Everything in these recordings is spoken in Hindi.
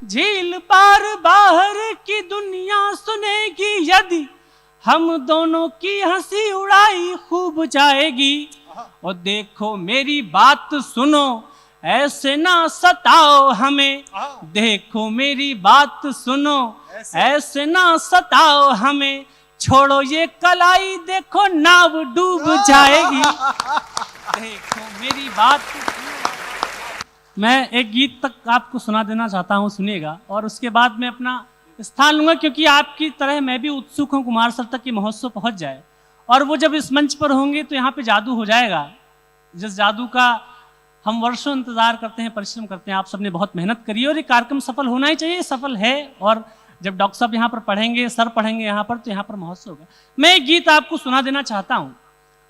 झील पार बाहर की दुनिया सुनेगी, यदि हम दोनों की हंसी उड़ाई खूब जाएगी। और देखो मेरी बात सुनो, ऐसे ना सताओ हमें। देखो मेरी बात सुनो, ऐसे ना सताओ हमें। छोड़ो ये कलाई, देखो नाव डूब जाएगी। देखो मेरी बात। मैं एक गीत तक आपको सुना देना चाहता हूँ, सुनिएगा, और उसके बाद मैं अपना स्थान लूंगा, क्योंकि आपकी तरह मैं भी उत्सुक हूँ कुमार सर तक कि महोत्सव पहुँच जाए। और वो जब इस मंच पर होंगे तो यहाँ पे जादू हो जाएगा, जिस जादू का हम वर्षों इंतजार करते हैं, परिश्रम करते हैं। आप सबने बहुत मेहनत करी और ये कार्यक्रम सफल होना ही चाहिए, सफल है। और जब डॉक्टर साहब यहाँ पर पढ़ेंगे, सर पढ़ेंगे यहाँ पर, तो यहाँ पर महोत्सव होगा। मैं एक गीत आपको सुना देना चाहता हूँ।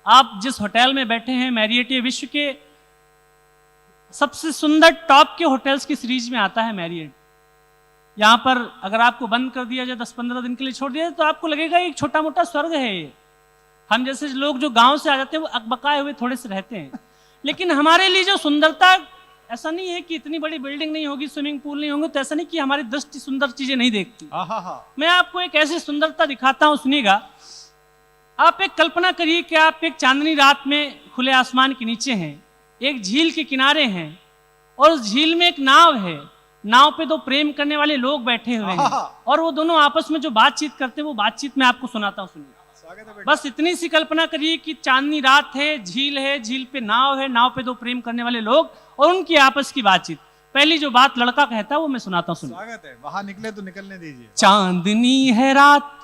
आप जिस होटल में बैठे हैं, मैरियट, ये विश्व के सबसे सुंदर टॉप के होटल्स की सीरीज में आता है मैरियट। यहाँ पर अगर आपको बंद कर दिया जाए, 10-15 दिन के लिए छोड़ दिया जाए, तो आपको लगेगा एक छोटा मोटा स्वर्ग है ये। हम जैसे लोग जो गांव से आ जाते हैं वो अकबकाए हुए थोड़े से रहते हैं, लेकिन हमारे लिए जो सुंदरता, ऐसा नहीं है कि इतनी बड़ी बिल्डिंग नहीं होगी, स्विमिंग पूल नहीं होंगे, तो ऐसा नहीं कि हमारी दृष्टि सुंदर चीजें नहीं देखती। मैं आपको एक ऐसी सुंदरता दिखाता हूँ, सुनिएगा। आप एक कल्पना करिए कि आप एक चांदनी रात में खुले आसमान के नीचे हैं, एक झील के किनारे हैं, और उस झील में एक नाव है। नाव पे दो प्रेम करने वाले लोग बैठे हुए हैं, और वो दोनों आपस में जो बातचीत करते हैं, वो बातचीत मैं आपको सुनाता हूँ, सुनिए। बस इतनी सी कल्पना करिए कि चांदनी रात है, झील पे नाव है, नाव पे दो प्रेम करने वाले लोग, और उनकी आपस की बातचीत। पहली जो बात लड़का कहता है वो मैं सुनाता हूँ, सुनिए। स्वागत है, वहां निकले तो निकलने दीजिए। चांदनी है रात,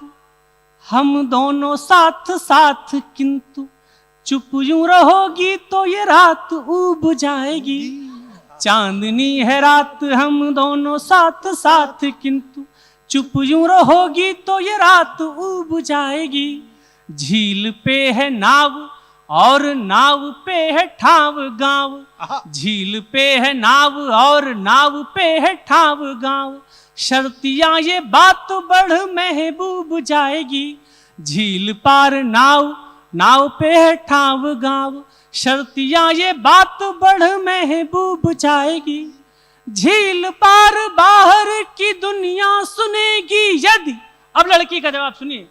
हम दोनों साथ साथ, किंतु चुप यूं रहोगी तो ये रात उब जाएगी। चांदनी है रात, हम दोनों साथ साथ, किंतु चुप यूं रहोगी तो ये रात उब जाएगी। झील पे है नाव और नाव पे है ठाव गांव। झील पे है नाव और नाव पे है ठाव गांव। शर्तियां ये बात बढ़ महबूब जाएगी। झील पार नाव, नाव पे है ठाव गांव। शर्तियां ये बात बढ़ महबूब जाएगी। झील पार बाहर की दुनिया सुनेगी, यदि। अब लड़की का जवाब सुनिए।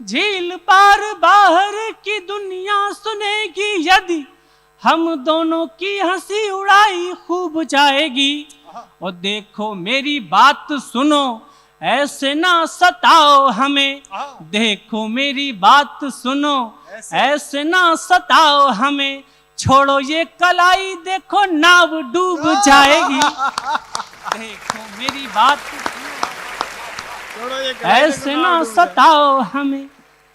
झील पार बाहर की दुनिया सुनेगी, यदि हम दोनों की हंसी उड़ाई खूब जाएगी। और देखो मेरी बात सुनो, ऐसे ना सताओ हमें। देखो मेरी बात सुनो, ऐसे ना सताओ हमें। छोड़ो ये कलाई, देखो नाव डूब जाएगी। देखो मेरी बात, ऐसे ना सताओ हमें।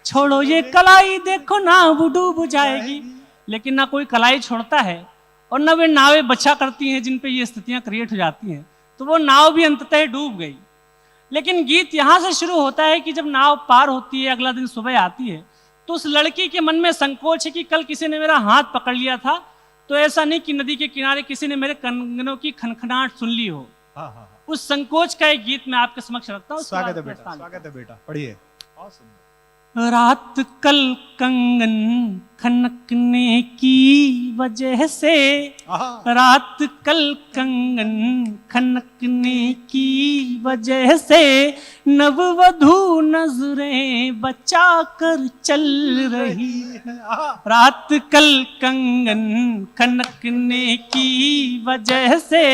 छोड़ो ये कलाई, देखो नाव डूब जाएगी। लेकिन ना कोई कलाई छोड़ता है, और ना वे नावें बचा करती हैं जिन पे ये स्थितियां क्रिएट हो जाती हैं। तो वो नाव भी अंततः डूब गई। लेकिन गीत यहां से शुरू होता है कि जब नाव पार होती है, अगला दिन सुबह आती है, तो उस लड़की के मन में संकोच है कि कल किसी ने मेरा हाथ पकड़ लिया था, तो ऐसा नहीं कि नदी के किनारे किसी ने मेरे कंगनों की खनखनाहट सुन ली हो। उस संकोच का एक गीत मैं आपके समक्ष रखता हूँ। स्वागत है बेटा, स्वागत है बेटा, पढ़िए। रात कल कंगन खनकने की वजह से, रात कल कंगन खनकने की वजह से, नववधू नजरें बचा कर चल रही है। रात कल कंगन खनकने की वजह से,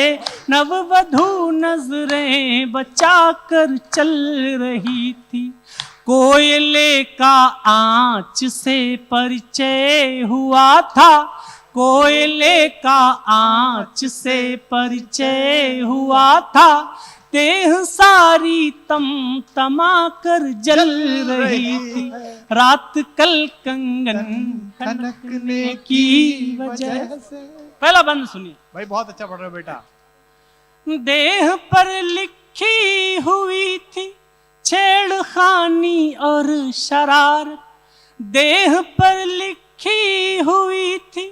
नववधू नजरें बचा कर चल रही थी। कोयले का आंच से परिचय हुआ था। कोयले का आंच से परिचय हुआ था। देह सारी तमा कर जल रही थी। रात कल कंगन खनकने की वजह से। पहला बंद सुनिए भाई, बहुत अच्छा पढ़ रहे हो बेटा। देह पर लिखी हुई थी छेड़खानी और शरारत। देह पर लिखी हुई थी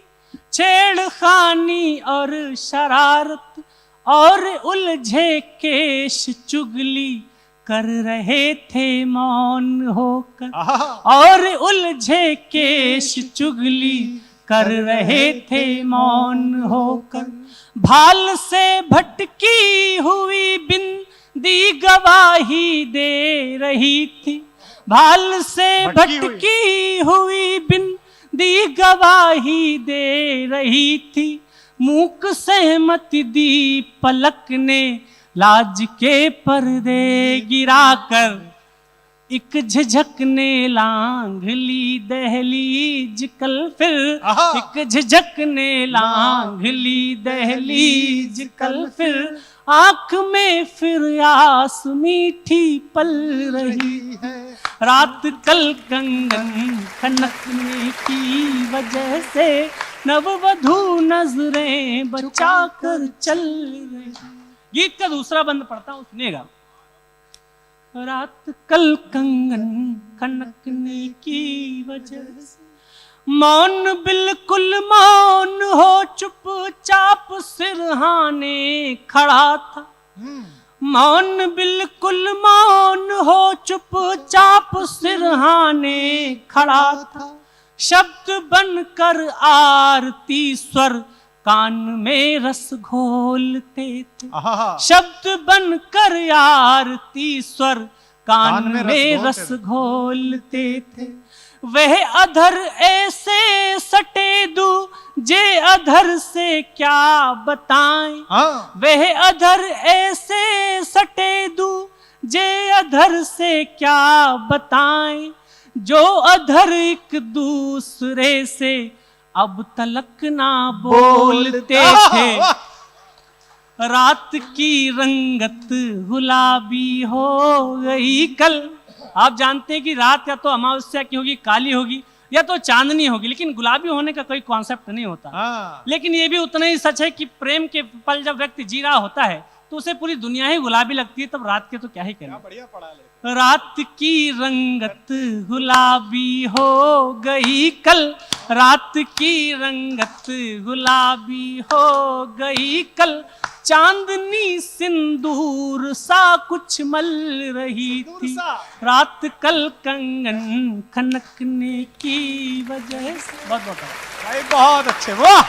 छेड़खानी और शरारत। और उलझे केश चुगली कर रहे थे मौन होकर। और उलझे केश चुगली कर रहे थे मौन होकर। भाल से भटकी हुई बिन दी गवाही दे रही थी, भाल से भटकी भटकी हुई बिन दी गवाही दे रही थी, मूक सहमति दी पलक ने लाज के पर्दे गिराकर, एक झिझक ने लांघ ली दहलीज कल फिर, आहा। एक झिझक ने लांघ ली दहलीज कल फिर, आंख में फिर आस मीठी पल रही है रात कल कंगन खनकने की वजह से, नववधू नजरें बचा कर चल रही। गीत का दूसरा बंद पढ़ता हूं, सुनिएगा। रात कल कंगन खनकने की वजह से, मौन बिल्कुल मौन हो चुपचाप सिरहाने खड़ा था, मौन बिल्कुल मौन हो चुपचाप सिरहाने खड़ा था, शब्द बनकर आरती स्वर कान में रस घोलते थे, आहा। शब्द बनकर आरती स्वर कान कान में में रस रस घोलते थे, वह अधर ऐसे सटे दू जे अधर से क्या बताएं, हाँ। वह अधर ऐसे सटे दू जे अधर से क्या बताएं, जो अधर एक दूसरे से अब तलक ना बोलते थे, रात की रंगत गुलाबी हो गई कल। आप जानते हैं कि रात या तो अमावस्या की होगी, काली होगी, या तो चांदनी होगी, लेकिन गुलाबी होने का कोई कॉन्सेप्ट नहीं होता। हाँ। लेकिन ये भी उतना ही सच है कि प्रेम के पल जब व्यक्ति जी रहा होता है तो उसे पूरी दुनिया ही गुलाबी लगती है, तब रात के तो क्या ही कहना। बढ़िया पढ़ा ले। रात की रंगत गुलाबी हो गई कल, रात की रंगत गुलाबी हो गई कल, चांदनी सिंदूर सा कुछ मल रही थी, रात कल कंगन खनकने की वजह से। बहुत बहुत भाई बहुत अच्छे, वाह।